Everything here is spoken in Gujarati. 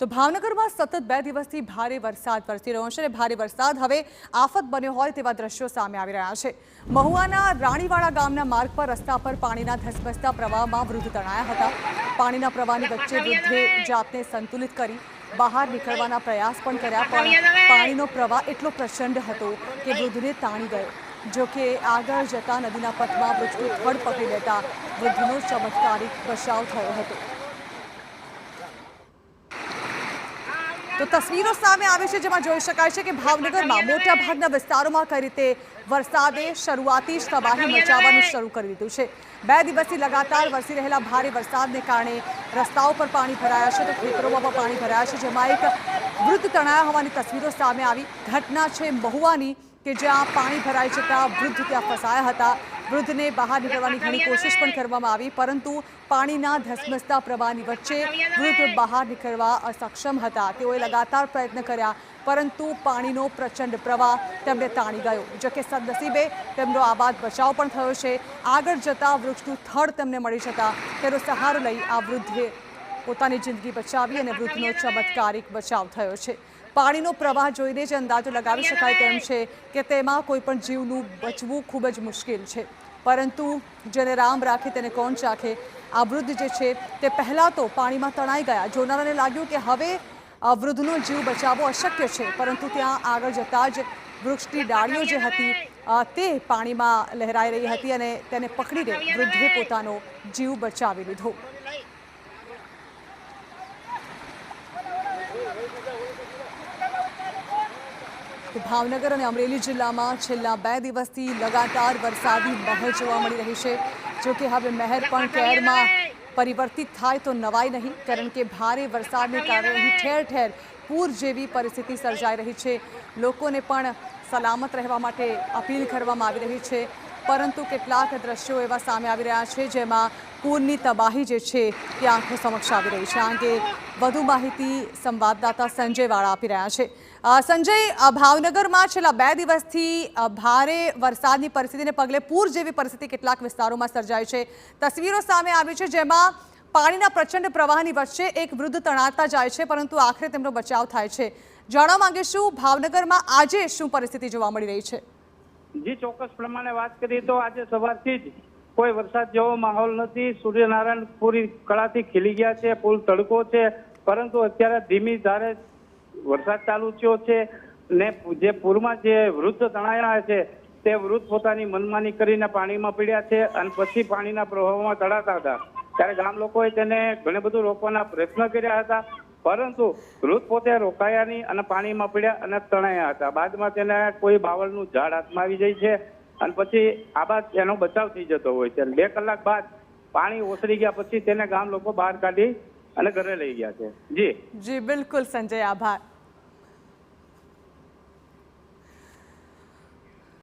તો ભાવનગરમાં સતત 2 દિવસથી ભારે વરસાદ વરસી રહ્યો છે અને ભારે વરસાદ હવે આફત બન્યો હોય તેવા દ્રશ્યો સામે આવી રહ્યા છે। મહુવાના રાણીવાડા ગામના માર્ગ પર રસ્તા પર પાણીના ધસમસતા પ્રવાહમાં વૃદ્ધ તણાયા હતા। પાણીના પ્રવાહની વચ્ચે વૃદ્ધે જાતને સંતુલિત કરી બહાર નીકળવાના પ્રયાસ પણ કર્યા, પણ પાણીનો પ્રવાહ એટલો પ્રચંડ હતો કે વૃદ્ધને તાણી ગયો। જો કે આગળ જતા નદીના પથમાં વૃક્ષનું થડ પકડી લેતા વૃદ્ધનો ચમત્કારિક બચાવ થયો હતો। તો તસવીરો સામે આવી છે જેમાં જોઈ શકાય છે કે ભાવનગરમાં મોટાભાગના વિસ્તારોમાં કઈ રીતે વરસાદે શરૂઆતી જ તબાહી મચાવવાનું શરૂ કરી દીધું છે। 2 દિવસથી લગાતાર વરસી રહેલા ભારે વરસાદને કારણે રસ્તાઓ પર પાણી ભરાયા છે, તો ખેતરોમાં પણ પાણી ભરાયા છે, જેમાં એક વૃદ્ધ તણાયા હોવાની તસવીરો સામે આવી। ઘટના છે મહુવાની કે જ્યાં પાણી ભરાઈ જતા વૃદ્ધ ત્યાં ફસાયા હતા। વૃદ્ધને બહાર નીકળવાની ઘણી કોશિશ પણ કરવામાં આવી, પરંતુ પાણીના ધસમસતા પ્રવાહની વચ્ચે વૃદ્ધ બહાર નીકળવા અસક્ષમ હતા। તેઓએ લગાતાર પ્રયત્ન કર્યા, પરંતુ પાણીનો પ્રચંડ પ્રવાહ તેમને તાણી ગયો। જો કે સદનસીબે તેમનો આબાદ બચાવ પણ થયો છે। આગળ જતા વૃક્ષનું થડ તેમને મળી જતા તેનો સહારો લઈ આ વૃદ્ધે પોતાની જિંદગી બચાવી અને વૃદ્ધનો ચમત્કારિક બચાવ થયો છે। પાણીનો પ્રવાહ જોઈને જ અંદાજો લગાવી શકાય તેમ છે કે તેમાં કોઈ પણ જીવનું બચવું ખૂબ જ મુશ્કેલ છે, પરંતુ જેને રામ રાખે તેને કોણ ચાખે। આ વૃદ્ધ જે છે તે પહેલાં તો પાણીમાં તણાઈ ગયા। જોનારાને લાગ્યું કે હવે વૃદ્ધનો જીવ બચાવવો અશક્ય છે, પરંતુ ત્યાં આગળ જતાં જ વૃક્ષની ડાળીઓ જે હતી તે પાણીમાં લહેરાઈ રહી હતી અને તેને પકડીને વૃદ્ધે પોતાનો જીવ બચાવી લીધો। ભાવનગર અને અમરેલી જિલ્લામાં છેલ્લા 2 દિવસથી લગાતાર વરસાદી મહેર જોવા મળી રહી છે। જો કે હવે મહેર પણ કહેરમાં પરિવર્તિત થાય તો નવાઈ નહીં, કારણ કે ભારે વરસાદને કારણે અહીં ઠેર ઠેર પૂર જેવી પરિસ્થિતિ સર્જાઈ રહી છે। લોકોને પણ સલામત રહેવા માટે અપીલ કરવામાં આવી રહી છે, પરંતુ કેટલાક દ્રશ્યો એવા સામે આવી રહ્યા છે જેમાં પૂરની તબાહી જે છે તે આંખો સમક્ષ આવી રહી છે। આ અંગે વધુ માહિતી સંવાદદાતા સંજય વાળા આપી રહ્યા છે। સંજય, ભાવનગરમાં છેલ્લા 2 દિવસથી ભારે વરસાદની પરિસ્થિતિને પગલે પૂર જેવી પરિસ્થિતિ કેટલાક વિસ્તારોમાં સર્જાઈ છે। તસવીરો સામે આવી છે જેમાં પાણીના પ્રચંડ પ્રવાહની વચ્ચે એક વૃદ્ધ તણાતા જાય છે, પરંતુ આખરે તેમનો બચાવ થાય છે। જાણવા માંગીશું ભાવનગરમાં આજે શું પરિસ્થિતિ જોવા મળી રહી છે? જી, ચોક્કસ પ્રમાણે વાત કરીએ તો આજે સવારથી જ કોઈ વરસાદ જેવો માહોલ નથી। સૂર્યનારાયણ પૂરી કળાથી ખીલી ગયા છે, ફૂલ તડકો છે, પરંતુ અત્યારે ધીમી ધારે વરસાદ ચાલુ થયો છે ને જે પૂરમાં જે વૃદ્ધ તણાયા છે તે વૃદ્ધ પોતાની મનમાની કરીને પાણીમાં પડ્યા છે અને પછી પાણીના પ્રવાહમાં તણાતા હતા। ત્યારે ગામ લોકોએ તેને ઘણું બધું રોકવાના પ્રયત્ન કર્યા હતા, પરંતુ વૃદ્ધ પોતે રોકાયા નહીં અને પાણીમાં પડ્યા અને તણાયા હતા। બાદમાં તેને કોઈ બાવળનું ઝાડ હાથમાં આવી જાય છે અને પછી આબાદ એનો બચાવ થઈ જતો હોય છે। 2 કલાક બાદ પાણી ઓસરી ગયા પછી તેને ગામ લોકો બહાર કાઢી અને ઘરે લઈ ગયા છે। જી જી, બિલકુલ સંજય, આભાર।